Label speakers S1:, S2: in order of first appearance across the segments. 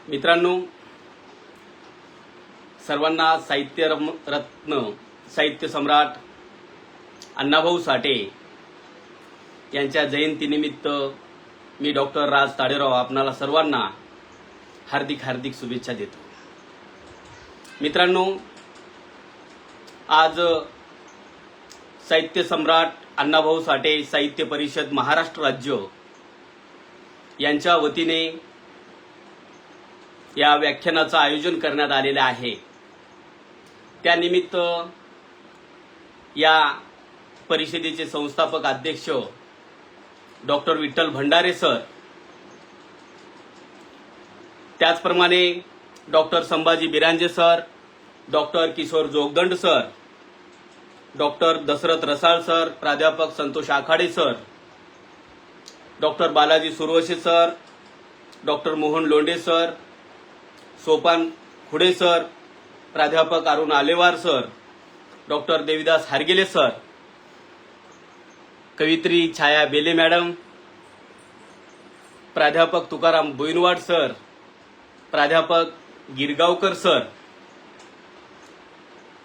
S1: मित्रांनो, सर्वांना साहित्य रत्न साहित्य सम्राट अण्णाभाऊ साठे यांच्या जयंतीनिमित्त मी डॉक्टर राज ताडेराव आपणाला सर्वांना हार्दिक हार्दिक शुभेच्छा देतो। मित्रांनो, आज साहित्य सम्राट अण्णाभाऊ साठे साहित्य परिषद महाराष्ट्र राज्य यांच्या वतीने या व्याख्यानाचं आयोजन करण्यात आलेले आहे। त्यानिमित्त या परिषदेचे संस्थापक अध्यक्ष डॉक्टर विठ्ठल भंडारे सर, त्याचप्रमाणे doctor Sambhaji Biranje sir, doctor Kishor Jogdand sir, doctor Dasharath Rasal sir, प्राध्यापक Santosh Akhade sir, doctor Balaji Suravase sir, doctor Mohan Londhe sir, Sopan Khude sir, प्राध्यापक Arun Alewar sir, doctor Devidas Hargele sir, कवित्री छाया बेले मॅडम, प्राध्यापक तुकाराम बोईनवाड सर, प्राध्यापक गिरगावकर सर,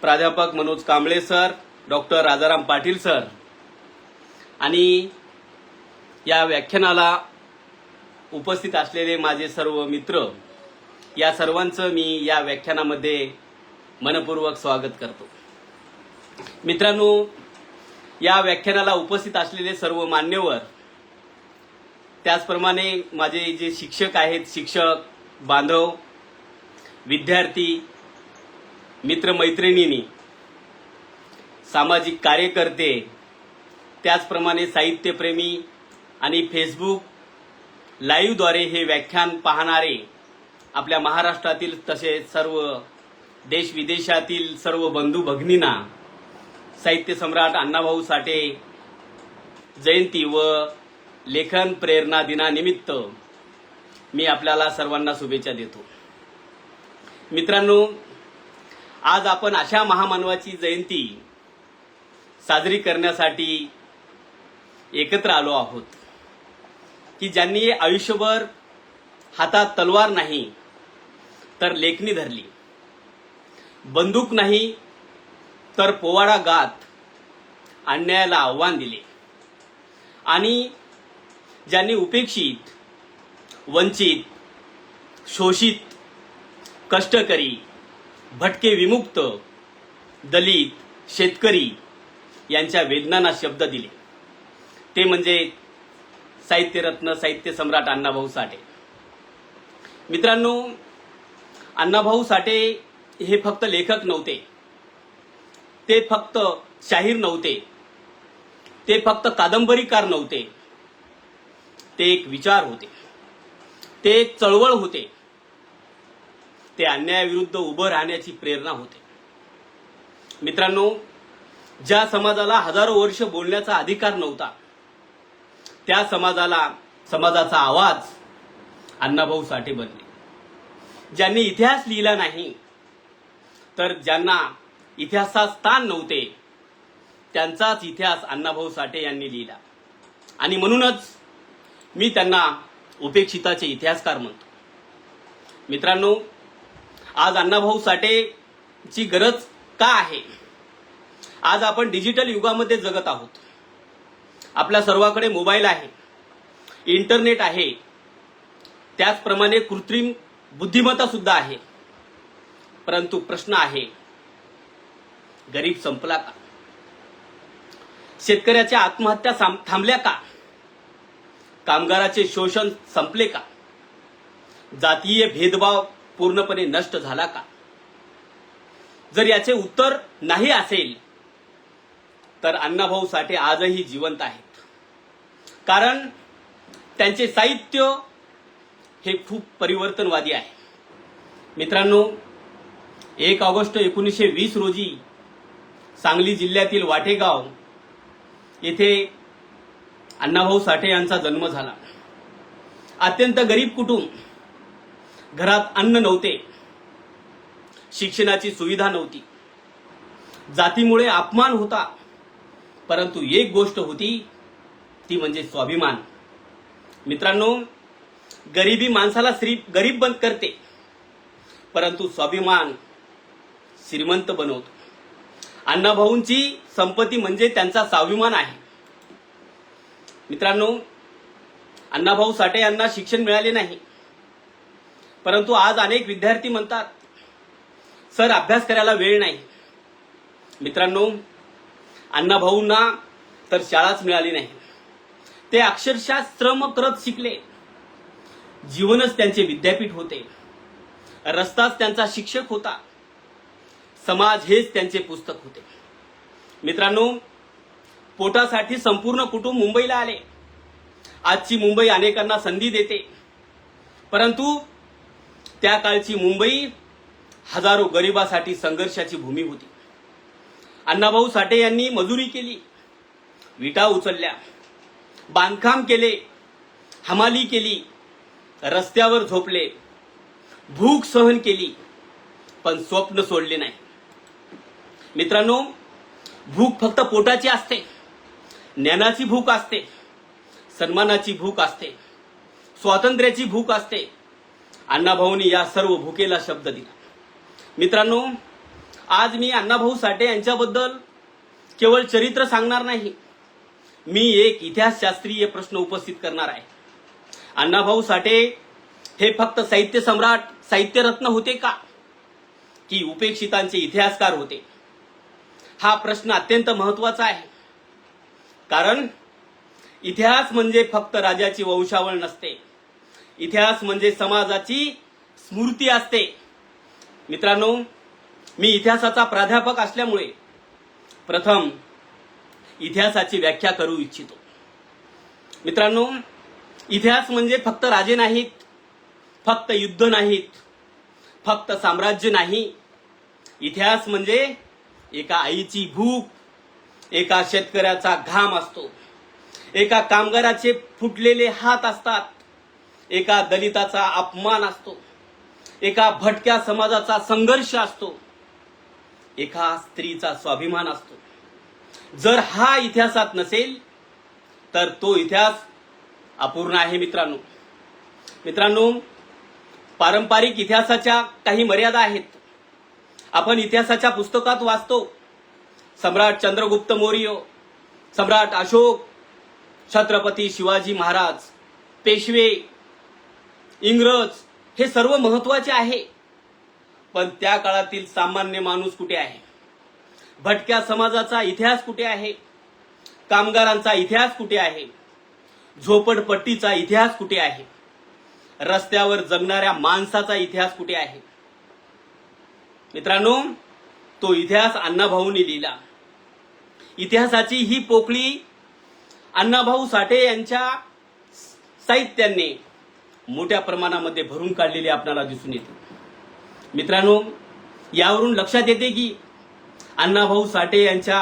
S1: प्राध्यापक Manoj Kamble sir, doctor Rajaram Patil sir आणि या व्याख्यानाला उपस्थित असलेले माझे सर्व मित्र, या सर्वांचं मी या व्याख्यानामध्ये मनपूर्वक स्वागत करतो। मित्रांनो, या व्याख्यानाला उपस्थित असलेले सर्व मान्यवर, त्याचप्रमाणे माझे जे शिक्षक आहेत, शिक्षक बांधव, विद्यार्थी, मित्रमैत्रिणींनी, सामाजिक कार्यकर्ते, त्याचप्रमाणे साहित्यप्रेमी आणि फेसबुक लाईव्हद्वारे हे व्याख्यान पाहणारे आपल्या महाराष्ट्रातील तसेच सर्व देश विदेशातील सर्व बंधू भगिनींना साहित्य सम्राट अण्णाभाऊ साठे जयंती व लेखन प्रेरणा दिनानिमित्त मी आपल्याला सर्वांना शुभेच्छा देतो। मित्रांनो, आज आपण अशा महामानवाची जयंती साजरी करण्यासाठी एकत्र आलो आहोत की ज्यांनी आयुष्यभर हातात तलवार नाही तर लेखणी धरली, बंदूक नाही तर पोवाडा गात अन्यायाला आव्हान दिले आणि ज्यांनी उपेक्षित, वंचित, शोषित, कष्टकरी, भटके विमुक्त, दलित, शेतकरी यांच्या वेदनांना शब्द दिले, ते म्हणजे साहित्यरत्न साहित्य सम्राट अण्णाभाऊ साठे। मित्रांनो, अण्णाभाऊ साठे हे फक्त लेखक नव्हते, ते फक्त शाहीर नव्हते, ते फक्त कादंबरीकार नव्हते, ते एक विचार होते, ते एक चळवळ होते, ते अन्यायाविरुद्ध उभं राहण्याची प्रेरणा होते। मित्रांनो, ज्या समाजाला हजारो वर्ष बोलण्याचा अधिकार नव्हता, त्या समाजाचा आवाज अण्णाभाऊ साठे बनले। ज्यांनी इतिहास लिहिला नाही तर ज्यांना इतिहासात स्थान नव्हते, त्यांचाच इतिहास अण्णाभाऊ साठे यांनी लिहिला आणि म्हणूनच मी त्यांना उपेक्षिताचे इतिहासकार म्हणतो। मित्रांनो, आज अण्णाभाऊ साठेची गरज का आहे? आज आपण डिजिटल युगामध्ये जगत आहोत। आपल्या सर्वांकडे मोबाईल आहे, इंटरनेट आहे, त्याचप्रमाणे कृत्रिम बुद्धिमत्ता सुद्धा आहे। परंतु प्रश्न आहे, गरीब संपला का? शेतकऱ्याच्या आत्महत्या थांबल्या का? कामगाराचे शोषण संपले का? जातीय भेदभाव पूर्णपणे नष्ट झाला का? जर याचे उत्तर नाही असेल तर अण्णाभाऊ साठे आजही जिवंत आहेत, कारण त्यांचे साहित्य हे खूप परिवर्तनवादी आहे। मित्रांनो, 1 ऑगस्ट 1920 रोजी सांगली जिल्ह्यातील वाटेगाव येथे अण्णाभाऊ साठे यांचा जन्म झाला। अत्यंत गरीब कुटुंब, घरात अन्न नव्हते, शिक्षणाची सुविधा नव्हती, जातीमुळे अपमान होता, परंतु एक गोष्ट होती, ती म्हणजे स्वाभिमान। मित्रांनो, गरिबी माणसाला गरीब बंद करते, परंतु स्वाभिमान श्रीमंत बनवतो. अण्णाभाऊंची संपत्ती म्हणजे त्यांचा स्वाभिमान आहे. मित्रांनो, अण्णाभाऊ साठे यांना शिक्षण मिळाले नाही, परंतु आज अनेक विद्यार्थी म्हणतात सर अभ्यास करायला वेळ नाही. मित्रांनो, अण्णाभाऊंना तर शाळाच मिळाली नाही. ते अक्षरशः श्रम करत शिकले. जीवनच त्यांचे विद्यापीठ होते. रस्ताच त्यांचा शिक्षक होता. समाज हेच त्यांचे पुस्तक होते. मित्रांनो, पोटासाठी संपूर्ण कुटुंब मुंबईला आले. आजची मुंबई अनेकांना संधी देते, परंतु त्या काळची मुंबई हजारो गरिबासाठी संघर्षाची भूमी होती. अण्णाभाऊ साठे यांनी मजुरी केली, विटा उचलल्या, बांधकाम केले, हमाली केली, रस्त्यावर झोपले, भूक सहन केली, पण स्वप्न सोडले नाही. मित्रांनो, भूक फक्त पोटाची असते, ज्ञानाची भूक असते, सन्मानाची भूक असते, स्वातंत्र्याची भूक असते. अण्णाभाऊंनी या सर्व भूकेला शब्द दिला. मित्रांनो, आज मी अण्णाभाऊ साठे यांच्याबद्दल केवळ चरित्र सांगणार नाही, मी एक इतिहासशास्त्रीय प्रश्न उपस्थित करणार आहे. अण्णाभाऊ साठे हे फक्त साहित्य सम्राट, साहित्यरत्न होते का, की उपेक्षितांचे इतिहासकार होते? हा प्रश्न अत्यंत महत्वाचा आहे. कारण इतिहास म्हणजे फक्त राजाची वंशावळ नसते. इतिहास म्हणजे समाजाची स्मृती असते. मित्रांनो, मी इतिहासाचा प्राध्यापक असल्यामुळे प्रथम इतिहासाची व्याख्या करू इच्छितो. मित्रांनो, इतिहास म्हणजे फक्त राजे नाहीत, फक्त युद्ध नाहीत, फक्त साम्राज्य नाही. इतिहास म्हणजे एका आईची भूक, एका शेतकऱ्याचा घाम असतो, एका कामगाराचे फुटलेले हात असतात, एका दलिताचा अपमान असतो, एका भटक्या समाजाचा संघर्ष असतो, एका स्त्रीचा स्वाभिमान असतो. जर हा इतिहासात नसेल तर तो इतिहास अपूर्ण आहे. मित्रांनो, पारंपरिक इतिहासाच्या काही मर्यादा आहेत. आपण इतिहासाच्या पुस्तकात वाचतो सम्राट चंद्रगुप्त मौर्य, सम्राट अशोक, छत्रपती शिवाजी महाराज, पेशवे, इंग्रज, हे सर्व महत्वाचे आहे. पण त्या काळातील सामान्य माणूस कुठे आहे? भटक्या समाजाचा इतिहास कुठे आहे? कामगारांचा इतिहास कुठे आहे? झोपडपट्टीचा इतिहास कुठे आहे? रस्त्यावर जगणाऱ्या माणसाचा इतिहास कुठे आहे? मित्रांनो, तो इतिहास अण्णाभाऊंनी लिहिला. इतिहासाची ही पोकळी अण्णाभाऊ साठे यांच्या साहित्याने मोठ्या प्रमाणामध्ये भरून काढलेली आपल्याला दिसून येते. मित्रांनो, यावरून लक्षात येते की अण्णाभाऊ साठे यांच्या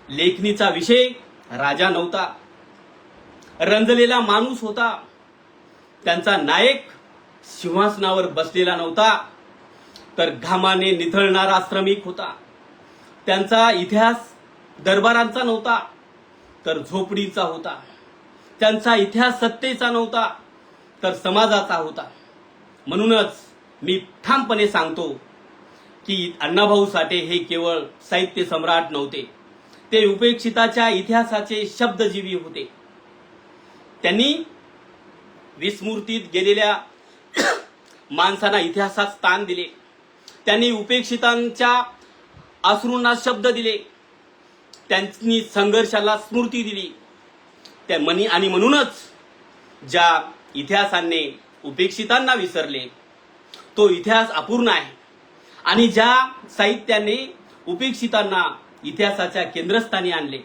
S1: लेखणीचा विषय राजा नव्हता, रंजलेला माणूस होता. त्यांचा नायक सिंहासनावर बसलेला नव्हता, तर घामाने निथळणारा श्रमिक होता. त्यांचा इतिहास दरबारांचा नव्हता, तर झोपडीचा होता. त्यांचा इतिहास सत्तेचा नव्हता, तर समाजाचा होता. म्हणूनच मी ठामपणे सांगतो की अण्णाभाऊ साठे हे केवळ साहित्य सम्राट नव्हते, ते उपेक्षिताच्या इतिहासाचे शब्दजीवी होते. त्यांनी विस्मृतीत गेलेल्या माणसांना इतिहासात स्थान दिले. त्यांनी उपेक्षितांच्या अश्रूंना शब्द दिले. त्यांनी संघर्षाला स्मृती दिली. आणि म्हणूनच ज्या इतिहासाने उपेक्षितांना विसरले, तो इतिहास अपूर्ण आहे. आणि ज्या साहित्याने उपेक्षितांना इतिहासाच्या केंद्रस्थानी आणले,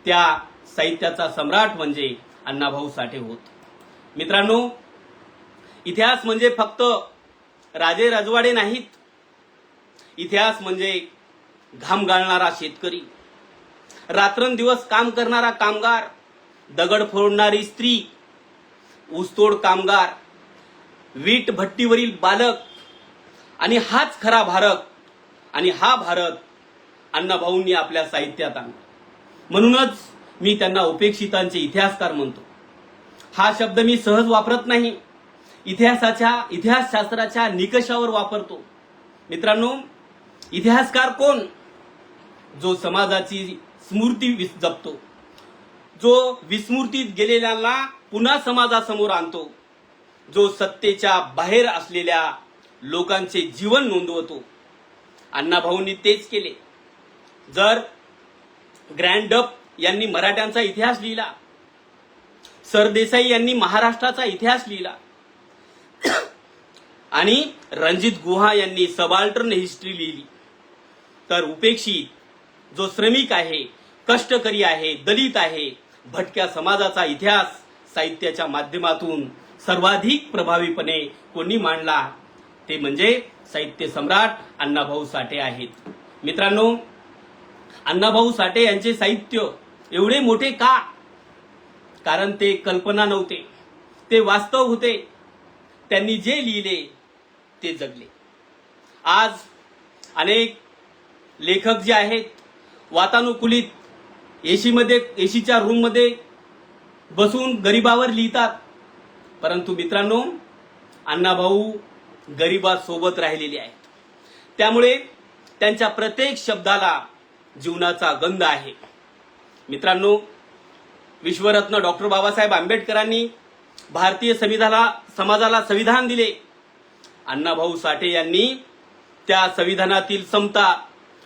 S1: त्या साहित्याचा सम्राट म्हणजे अण्णाभाऊ साठे होत. मित्रांनो, इतिहास म्हणजे फक्त राजे राजवाडे नाहीत. इतिहास म्हणजे घाम गाळणारा शेतकरी, रात्रंदिवस काम करणारा कामगार, दगड फोडणारी स्त्री, ऊसतोड कामगार, वीट भट्टीवरील बालक. आणि हाच खरा भारत. आणि हा भारत अण्णाभाऊंनी आपल्या साहित्यात आणला. म्हणूनच मी त्यांना उपेक्षितांचे इतिहासकार म्हणतो. हा शब्द मी सहज वापरत नाही, इतिहासशास्त्राच्या निकषावर वापरतो. मित्रांनो, इतिहासकार कोण? जो समाजाची स्मृती जपतो, जो विस्मृतीत गेलेल्यांना पुन्हा समाजासमोर आणतो, जो सत्तेच्या बाहेर असलेल्या लोकांचे जीवन नोंदवतो. अण्णाभाऊंनी तेच केले. जर ग्रँड डप यांनी मराठ्यांचा इतिहास लिहिला, सरदेसाई यांनी महाराष्ट्राचा इतिहास लिहिला आणि रणजित गुहा यांनी सबाल्टर्न हिस्ट्री लिहिली, तर उपेक्षित जो श्रमिक आहे, कष्टकरी आहे, दलित आहे, भटक्या समाजाचा इतिहास साहित्याच्या माध्यमातून सर्वाधिक प्रभावीपणे कोणी मांडला ते म्हणजे साहित्य सम्राट अण्णाभाऊ साठे आहेत. मित्रांनो, अण्णाभाऊ साठे यांचे साहित्य एवढे मोठे का? कारण ते कल्पना नव्हते, ते वास्तव होते. त्यांनी जे लिहिले ते जगले. आज अनेक लेखक जे आहेत वातानुकूलित एसीच्या रूममध्ये बसून गरिबावर लिहितात, परंतु मित्रांनो, अण्णाभाऊ गरिबासोबत राहिलेले आहेत. त्यामुळे त्यांच्या प्रत्येक शब्दाला जीवनाचा गंध आहे. मित्रांनो, विश्वरत्न डॉक्टर बाबासाहेब आंबेडकरांनी भारतीय समाजाला संविधान दिले. अण्णाभाऊ साठे यांनी त्या संविधानातील समता,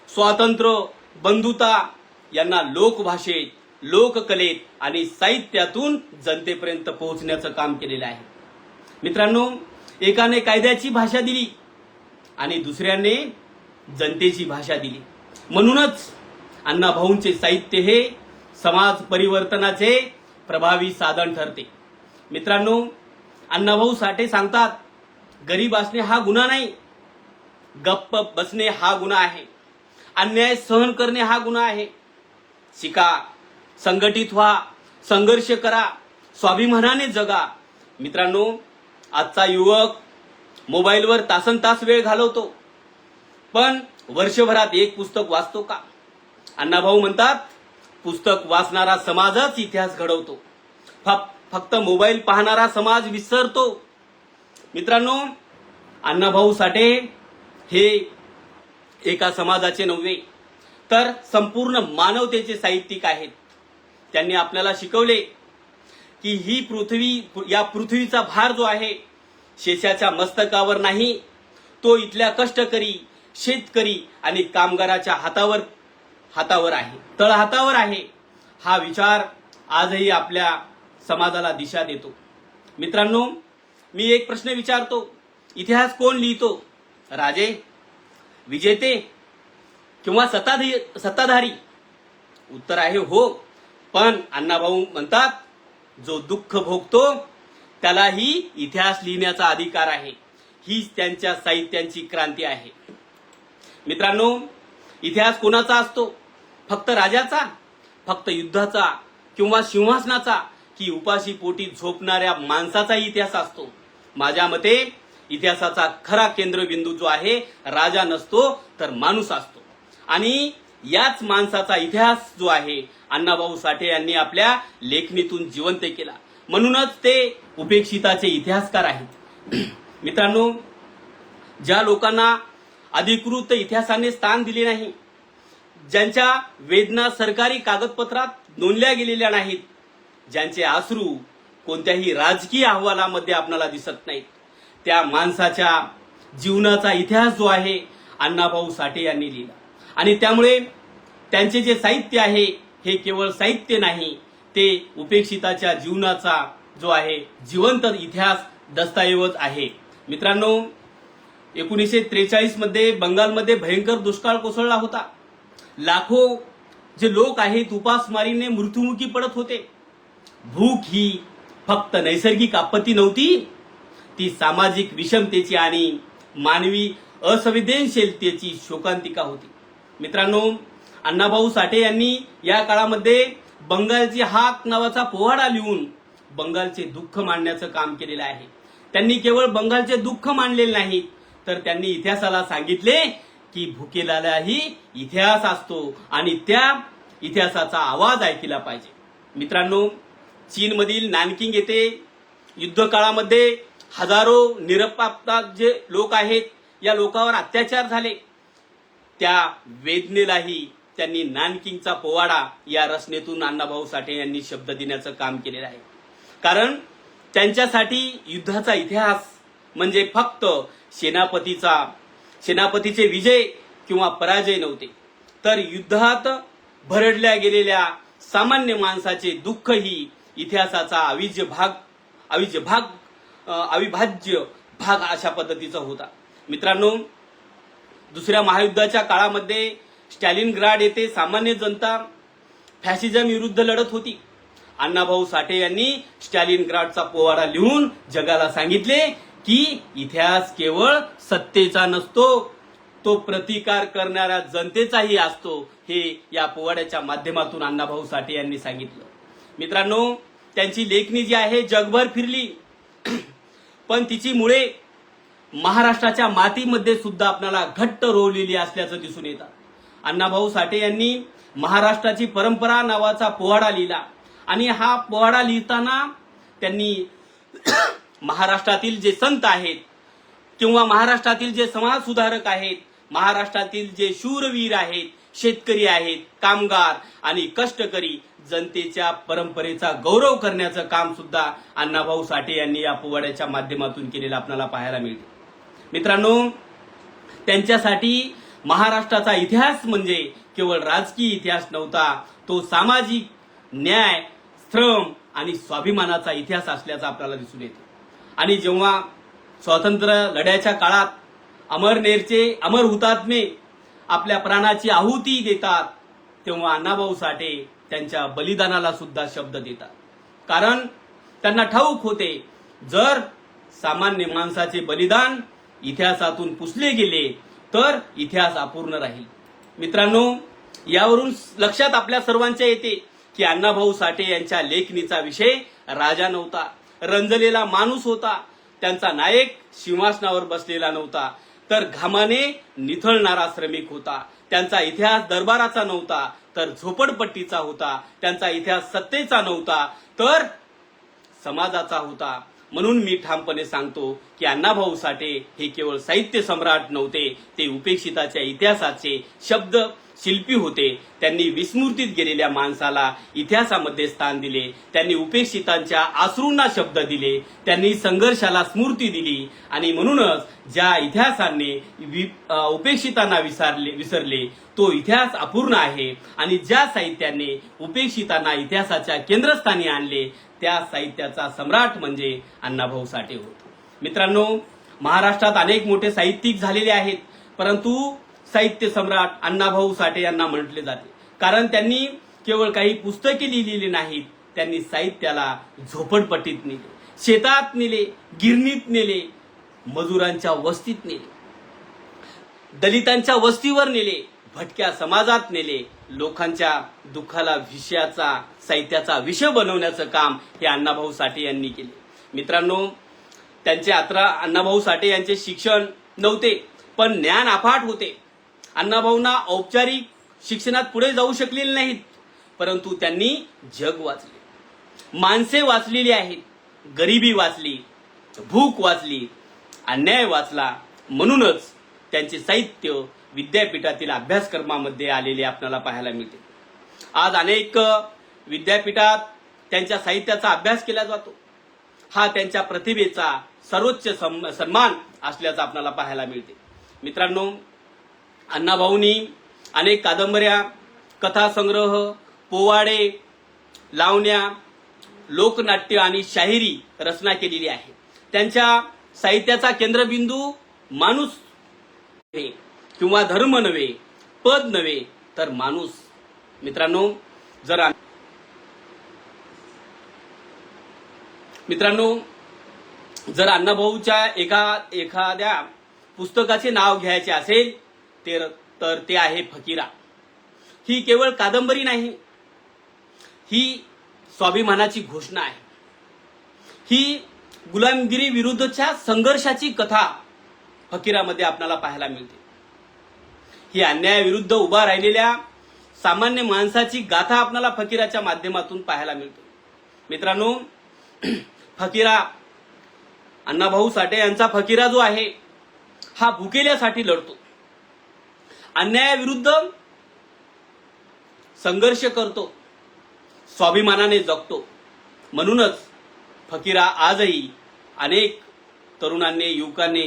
S1: स्वातंत्र्य, बंधुता यांना लोकभाषेत, लोककलेत आणि साहित्यातून जनतेपर्यंत पोहोचण्याचं काम केलेलं आहे. मित्रांनो, एकाने कायद्याची भाषा दिली आणि दुसऱ्याने जनतेची भाषा दिली. म्हणूनच अण्णाभाऊंचे साहित्य हे समाज परिवर्तनाचे प्रभावी साधन ठरते. मित्रांनो, अण्णाभाऊ साठे सांगतात, गरीब असणे हा गुन्हा नाही, गप्प बसणे हा गुन्हा आहे, अन्याय सहन करणे हा गुन्हा आहे. शिका, संघटित व्हा, संघर्ष करा, स्वाभिमानाने जगा. मित्रांनो, आजचा युवक मोबाईलवर तासनतास वेळ घालवतो, पण वर्षभरात एक पुस्तक वाचतो का? अण्णाभाऊ म्हणतात, पुस्तक वाचणारा समाजच इतिहास घडवतो, फक्त मोबाईल पाहणारा समाज विसरतो. मित्रांनो, अण्णाभाऊ साठे हे एका समाजाचे नव्हे तर संपूर्ण मानवतेचे साहित्यिक आहेत. त्यांनी आपल्याला शिकवले की या पृथ्वीचा भार जो आहे शेषाच्या मस्तकावर नाही, तो इथल्या कष्टकरी, शेतकरी आणि कामगाराच्या हातावर आहे, तळहातावर आहे. हा विचार आजही आपल्या समाजाला दिशा देतो. मित्रांनो, मी एक प्रश्न विचारतो, इतिहास कोण लिहितो? राजे, विजेते किंवा सत्ताधारी? उत्तर आहे हो. पण अण्णाभाऊ म्हणतात, जो दुःख भोगतो त्यालाही इतिहास लिहिण्याचा अधिकार आहे. हीच त्यांच्या साहित्यांची क्रांती आहे. मित्रांनो, इतिहास कोणाचा असतो? फक्त राजाचा, फक्त युद्धाचा किंवा सिंहासनाचा, की उपाशी पोटी झोपणाऱ्या माणसाचा इतिहास असतो? माझ्या मते इतिहासाचा खरा केंद्रबिंदू जो आहे राजा नसतो तर माणूस असतो. आणि याच माणसाचा इतिहास जो आहे अण्णाभाऊ साठे यांनी आपल्या लेखणीतून जिवंत केला. म्हणूनच ते उपेक्षिताचे इतिहासकार आहेत. मित्रांनो, ज्या लोकांना अधिकृत इतिहासाने स्थान दिले नाही, ज्यांच्या वेदना सरकारी कागदपत्रात नोंदल्या गेलेल्या नाहीत, ज्यांचे अश्रू कोणत्याही राजकीय अहवालामध्ये आपल्याला दिसत नाहीत, त्या माणसाच्या जीवनाचा इतिहास जो आहे अण्णाभाऊ साठे यांनी लिहिला. आणि त्यामुळे त्यांचे जे साहित्य आहे हे केवळ साहित्य नाही, ते उपेक्षिताच्या जीवनाचा जो आहे जिवंत इतिहास, दस्तऐवज आहे. मित्रांनो, 1943 मध्ये बंगालमध्ये भयंकर दुष्काळ कोसळला होता. लाखो जे लोक आहेत उपासमारीने मृत्युमुखी पडत होते. भूक ही फक्त नैसर्गिक आपत्ती नव्हती, ती सामाजिक विषमतेची आणि मानवी असंवेदनशीलतेची शोकांतिका होती. मित्रांनो, अण्णाभाऊ साठे यांनी या काळामध्ये बंगालची हाक नावाचा पोवाडा लिहून बंगालचे दुःख मांडण्याचं काम केलेलं आहे. त्यांनी केवळ बंगालचे दुःख मांडलेले नाही, तर त्यांनी इतिहासाला सांगितले की भुकेलाही इतिहास असतो आणि त्या इतिहासाचा आवाज ऐकला पाहिजे. मित्रांनो, चीनमधील नानकिंग येथे युद्ध काळामध्ये हजारो निरपराध जे लोक आहेत या लोकांवर अत्याचार झाले, त्या वेदनेलाही त्यांनी नानकिंगचा पोवाडा या रचनेतून अण्णाभाऊ साठे यांनी शब्द देण्याचं काम केलेलं आहे. कारण त्यांच्यासाठी युद्धाचा इतिहास म्हणजे फक्त सेनापतीचे विजय किंवा पराजय नव्हते, तर युद्धात भरडल्या गेलेल्या सामान्य माणसाचे दुःख ही इतिहासाचा अविभाज्य भाग अशा पद्धतीचा होता. मित्रांनो, दुसऱ्या महायुद्धाच्या काळामध्ये स्टॅलिनग्राड येथे सामान्य जनता फॅसिझम विरुद्ध लढत होती. अण्णाभाऊ साठे यांनी स्टॅलिनग्राडचा पोवाडा लिहून जगाला सांगितले की इतिहास केवळ सत्तेचा नसतो, तो प्रतिकार करणाऱ्या जनतेचाही असतो. हे या पोवाड्याच्या माध्यमातून अण्णाभाऊ साठे यांनी सांगितलं. मित्रांनो, त्यांची लेखणी जी आहे जगभर फिरली, पण तिची मुळे महाराष्ट्राच्या मातीमध्ये सुद्धा आपल्याला घट्ट रोवलेली असल्याचं दिसून येतं. अण्णाभाऊ साठे यांनी महाराष्ट्राची परंपरा नावाचा पोवाडा लिहिला आणि हा पोवाडा लिहिताना त्यांनी महाराष्ट्रातील जे संत आहेत किंवा महाराष्ट्रातील जे समाज सुधारक आहेत, महाराष्ट्रातील जे शूरवीर आहेत, शेतकरी आहेत, कामगार आणि कष्टकरी जनतेच्या परंपरेचा गौरव करण्याचं काम सुद्धा अण्णाभाऊ साठे यांनी या पोवाड्याच्या माध्यमातून केलेलं आपल्याला पाहायला मिळते. मित्रांनो, त्यांच्यासाठी महाराष्ट्राचा इतिहास म्हणजे केवळ राजकीय इतिहास नव्हता, तो सामाजिक न्याय, श्रम आणि स्वाभिमानाचा इतिहास असल्याचा आपल्याला दिसून येतो. आणि जेव्हा स्वातंत्र्य लढ्याच्या काळात अमर हुतात्मे आपल्या प्राणाची आहुती देतात, तेव्हा अण्णाभाऊ साठे त्यांच्या बलिदानाला सुद्धा शब्द देतात. कारण त्यांना ठाऊक होते, जर सामान्य माणसाचे बलिदान इतिहासातून पुसले गेले तर इतिहास अपूर्ण राहील. मित्रांनो, यावरून लक्षात आपल्या सर्वांच्या येते की अण्णाभाऊ साठे यांच्या लेखणीचा विषय राजा नव्हता, रंजलेला माणूस होता. त्यांचा नायक सिंहासनावर बसलेला नव्हता, तर घामाने निथळणारा श्रमिक होता. त्यांचा इतिहास दरबाराचा नव्हता, तर झोपडपट्टीचा होता. त्यांचा इतिहास सत्तेचा नव्हता, तर समाजाचा होता. म्हणून मी ठामपणे सांगतो की अण्णाभाऊ साठे हे केवळ साहित्य सम्राट नव्हते, ते उपेक्षिताच्या इतिहासाचे शब्द शिल्पी होते. त्यांनी विस्मृतीत गेलेल्या माणसाला इतिहासामध्ये स्थान दिले. त्यांनी उपेक्षितांच्या अश्रूंना शब्द दिले. त्यांनी संघर्षाला स्मृती दिली. आणि म्हणूनच ज्या इतिहासाने उपेक्षितांना विसरले तो इतिहास अपूर्ण आहे. आणि ज्या साहित्याने उपेक्षितांना इतिहासाच्या केंद्रस्थानी आणले त्या साहित्याचा सम्राट म्हणजे अण्णाभाऊ साठे होते. मित्रांनो, महाराष्ट्रात अनेक मोठे साहित्यिक झालेले आहेत, परंतु साहित्य सम्राट अण्णाभाऊ साठे यांना म्हटले जाते. कारण त्यांनी केवळ काही पुस्तके लिहिलेली नाहीत, त्यांनी साहित्याला झोपडपट्टीत नेले, शेतात नेले, गिरणीत नेले, मजुरांच्या वस्तीत नेले, दलितांच्या वस्तीवर नेले, भटक्या समाजात नेले. लोकांच्या दुःखाला साहित्याचा विषय बनवण्याचं काम हे अण्णाभाऊ साठे यांनी केले. मित्रांनो, त्यांचे अण्णाभाऊ साठे यांचे शिक्षण नव्हते, पण ज्ञान अफाट होते. अण्णाभाऊंना औपचारिक शिक्षणात पुढे जाऊ शकलेले नाहीत, परंतु त्यांनी जग वाचले, माणसे वाचलेली आहेत, गरिबी वाचली, भूक वाचली, अन्याय वाचला. म्हणूनच त्यांचे साहित्य विद्यापीठातील अभ्यासक्रमामध्ये आलेले आपल्याला पाहायला मिळते. आज अनेक विद्यापीठात त्यांच्या साहित्याचा अभ्यास केला जातो. हा त्यांच्या प्रतिभेचा सर्वोच्च सन्मान असल्याचं आपल्याला पाहायला मिळते. मित्रांनो, अण्णाभाऊंनी अनेक कादंबऱ्या, कथासंग्रह, पोवाडे, लावण्या, लोकनाट्य आणि शाहिरी रचना केलेली आहे. त्यांच्या साहित्याचा केंद्रबिंदू माणूस किंवा धर्म नव्हे, पद नव्हे, तर माणूस. मित्रांनो, जर अण्णाभाऊच्या एखाद्या पुस्तकाचे नाव घ्यायचे असेल तर ते आहे फकीरा. ही केवळ कादंबरी नाही, ही स्वाभिमानाची घोषणा आहे. ही गुलामगिरी विरुद्धच्या संघर्षाची कथा फकीरामध्ये आपल्याला पाहायला मिळते. ही अन्यायाविरुद्ध उभा राहिलेल्या सामान्य माणसाची गाथा आपल्याला फकीराच्या माध्यमातून पाहायला मिळते. मित्रांनो, फकीरा, अण्णाभाऊ साठे यांचा फकीरा जो आहे हा भुकेल्यासाठी लढतो, अन्यायाविरुद्ध संघर्ष करतो, स्वाभिमानाने जगतो. म्हणूनच फकीरा आजही अनेक तरुणांनी, युवकांनी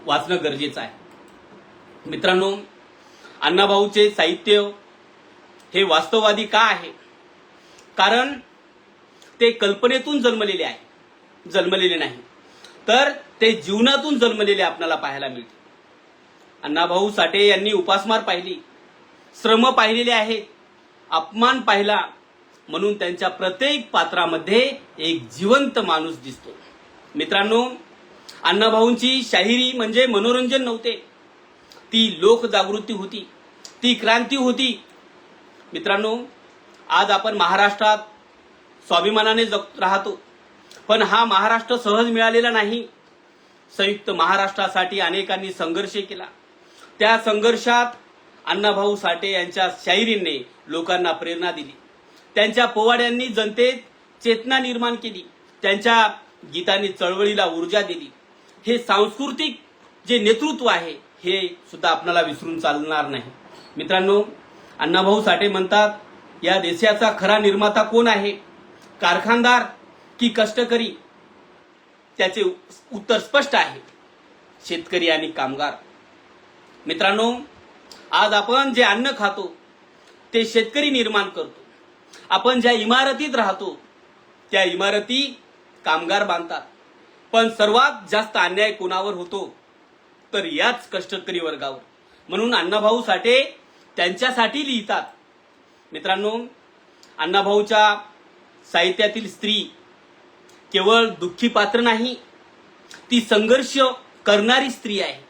S1: वाचणं गरजेचं आहे. मित्रांनो, अण्णाभाऊचे साहित्य हे वास्तववादी का आहे? कारण ते कल्पनेतून जन्मलेले नाही, तर ते जीवनातून जन्मलेले आपल्याला पाहायला मिळते. अण्णाभाऊ साठे यांनी उपासमार पाहिली, श्रम पाहिलेले आहेत, अपमान पाहिला, म्हणून त्यांच्या प्रत्येक पात्रामध्ये एक जिवंत माणूस दिसतो. मित्रांनो, अण्णाभाऊंची शाहिरी म्हणजे मनोरंजन नव्हते, ती लोकजागृती होती, ती क्रांती होती. मित्रांनो, आज आपण महाराष्ट्रात स्वाभिमानाने राहतो, पण हा महाराष्ट्र सहज मिळालेला नाही. संयुक्त महाराष्ट्रासाठी अनेकांनी संघर्ष केला. त्या संघर्षात अण्णाभाऊ साठे यांच्या शाहिरीने लोकांना प्रेरणा दिली. त्यांच्या पोवाड्यांनी जनतेत चेतना निर्माण केली. त्यांच्या गीतांनी चळवळीला ऊर्जा दिली. हे सांस्कृतिक जे नेतृत्व आहे हे सुद्धा आपल्याला विसरून चालणार नाही. मित्रांनो, अण्णाभाऊ साठे म्हणतात, या देशाचा खरा निर्माता कोण आहे, कारखानदार की कष्टकरी? त्याचे उत्तर स्पष्ट आहे, शेतकरी आणि कामगार. मित्रांनो, आज आपण जे अन्न खातो ते शेतकरी निर्माण करतो. आपण ज्या इमारतीत राहतो त्या इमारती कामगार बांधतात. पण सर्वात जास्त अन्याय कोणावर होतो तर याच कष्टकरी वर्गावर. म्हणून अण्णाभाऊ साठे त्यांच्यासाठी लिहितात. मित्रांनो, अण्णाभाऊच्या साहित्यातील स्त्री केवळ दुःखी पात्र नाही, ती संघर्ष करणारी स्त्री आहे,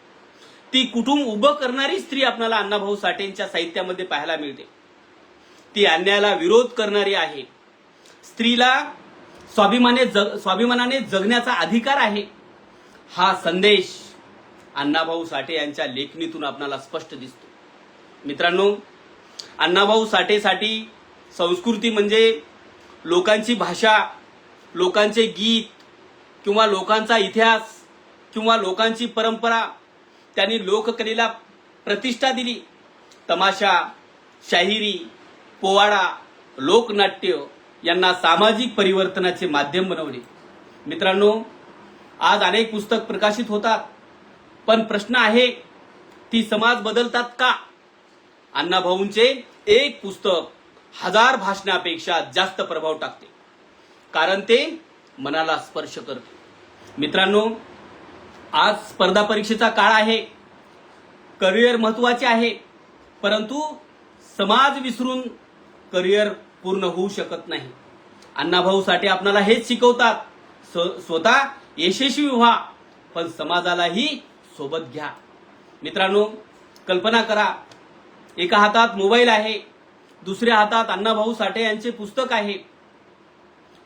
S1: ती कुटुंब उभं करणारी स्त्री आपल्याला अण्णाभाऊ साठेंच्या साहित्यामध्ये पाहायला मिळते. ती अन्यायाला विरोध करणारी आहे. स्त्रीला स्वाभिमानाने जगण्याचा अधिकार आहे, हा संदेश अण्णाभाऊ साठे यांच्या लेखणीतून आपल्याला स्पष्ट दिसतो. मित्रांनो, अण्णाभाऊ साठेसाठी संस्कृती म्हणजे लोकांची भाषा, लोकांचे गीत किंवा लोकांचा इतिहास किंवा लोकांची परंपरा. त्यांनी लोककलेला प्रतिष्ठा दिली. तमाशा, शाहिरी, पोवाडा, लोकनाट्य यांना सामाजिक परिवर्तनाचे माध्यम बनवले. मित्रांनो, आज अनेक पुस्तक प्रकाशित होतात, पण प्रश्न आहे, ती समाज बदलतात का? अण्णाभाऊंचे एक पुस्तक 1000 भाषणापेक्षा जास्त प्रभाव टाकते, कारण ते मनाला स्पर्श करते. मित्रांनो, आज स्पर्धा परीक्षेचा काळ आहे, करिअर महत्वाचे आहे, परंतु समाज विसरून करिअर पूर्ण होऊ शकत नाही. अण्णाभाऊ साठे आपल्याला हेच शिकवतात, स्वतः यशस्वी व्हा, पण समाजालाही सोबत घ्या. मित्रांनो, कल्पना करा, एका हातात मोबाईल आहे, दुसऱ्या हातात अण्णाभाऊ साठे यांचे पुस्तक आहे.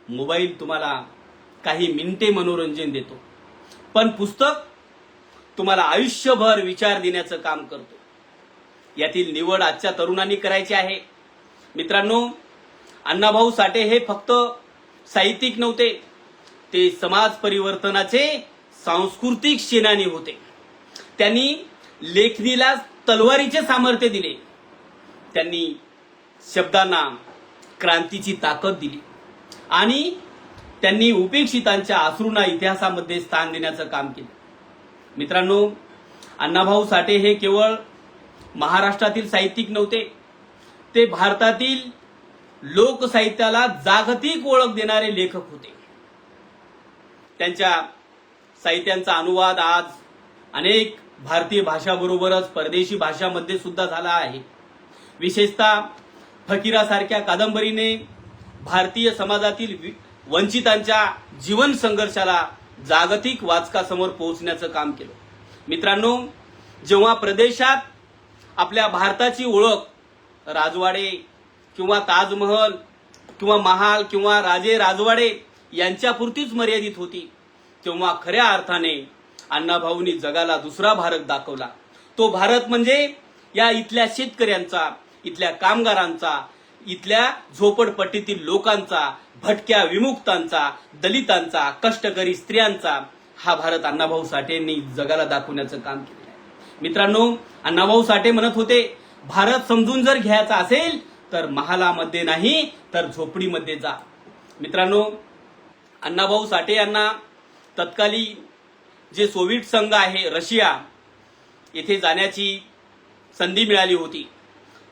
S1: मोबाईल तुम्हाला काही मिनिटे मनोरंजन देतो, पण पुस्तक तुम्हाला आयुष्यभर विचार देण्याचं काम करतो. यातील निवड आजच्या तरुणांनी करायची आहे. मित्रांनो, अण्णाभाऊ साठे हे फक्त साहित्यिक नव्हते, ते समाज परिवर्तनाचे सांस्कृतिक सेनानी होते. त्यांनी लेखणीला तलवारीचे सामर्थ्य दिले. त्यांनी शब्दांना क्रांतीची ताकद दिली आणि त्यांनी उपेक्षितांच्या अश्रूंना इतिहासामध्ये स्थान देण्याचं काम केलं. मित्रांनो, अण्णाभाऊ साठे हे केवळ महाराष्ट्रातील साहित्यिक नव्हते, ते भारतातील लोकसाहित्याला जागतिक ओळख देणारे लेखक होते. त्यांच्या साहित्यांचा अनुवाद आज अनेक भारतीय भाषाबरोबरच परदेशी भाषांमध्ये सुद्धा झाला आहे. विशेषतः फकीरासारख्या कादंबरीने भारतीय समाजातील वंचितांच्या जीवन संघर्षाला जागतिक वाचकासमोर पोहोचण्याचं काम केलं. मित्रांनो, जेव्हा प्रदेशात आपल्या भारताची ओळख राजवाडे किंवा ताजमहल किंवा महाल किंवा राजे राजवाडे यांच्यापुरतीच मर्यादित होती, तेव्हा खऱ्या अर्थाने अण्णाभाऊंनी जगाला दुसरा भारत दाखवला. तो भारत म्हणजे या इथल्या शेतकऱ्यांचा, इथल्या कामगारांचा, इथल्या झोपडपट्टीतील लोकांचा, भटक्या विमुक्तांचा, दलितांचा, कष्टकरी स्त्रियांचा हा भारत अण्णाभाऊ साठेंनी जगाला दाखवण्याचं काम केलं आहे. मित्रांनो, अण्णाभाऊ साठे म्हणत होते, भारत समजून जर घ्यायचा असेल तर महालामध्ये नाही तर झोपडीमध्ये जा. मित्रांनो, अण्णाभाऊ साठे यांना तत्कालीन जे सोव्हिएट संघ आहे रशिया येथे जाण्याची संधी मिळाली होती.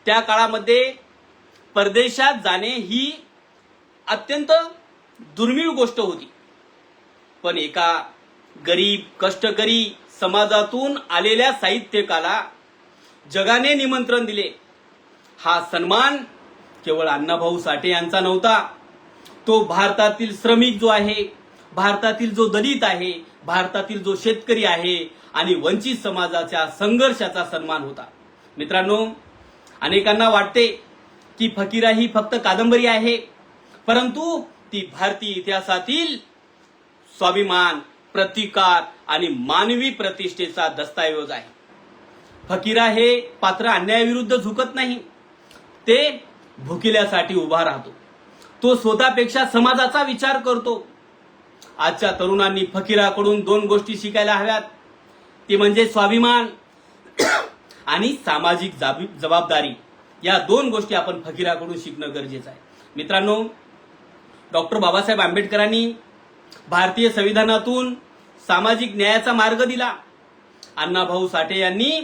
S1: त्या काळामध्ये परदेशात जाणे ही अत्यंत दुर्मिळ गोष्ट होती. पण एका गरीब कष्टकरी समाजातून आलेल्या साहित्यकाला जगाने निमंत्रण दिले. हा सन्मान केवळ अण्णाभाऊ साठे यांचा नव्हता, तो भारतातील श्रमिक जो आहे, भारतातील जो दलित आहे, भारतातील जो शेतकरी आहे आणि वंचित समाजाच्या संघर्षाचा सन्मान होता. मित्रांनो, अनेकांना वाटते की फकीरा ही फक्त कादंबरी आहे, परंतु ती भारतीय इतिहासातील स्वाभिमान, प्रतिकार आणि मानवी प्रतिष्ठेचा दस्तऐवज आहे. फकीरा हे पात्र अन्यायाविरुद्ध झुकत नाही, ते भुकेल्यासाठी उभा राहतो. तो स्वतःपेक्षा समाजाचा विचार करतो. आजच्या तरुणांनी फकीराकडून 2 गोष्टी शिकायला हव्यात, ते म्हणजे स्वाभिमान आणि सामाजिक जबाबदारी. या 2 गोष्टी आपण फकीराकडून शिकणं गरजेचं आहे. मित्रांनो, डॉक्टर बाबासाहेब आंबेडकरांनी भारतीय संविधानातून सामाजिक न्यायाचा मार्ग दिला. अण्णाभाऊ साठे यांनी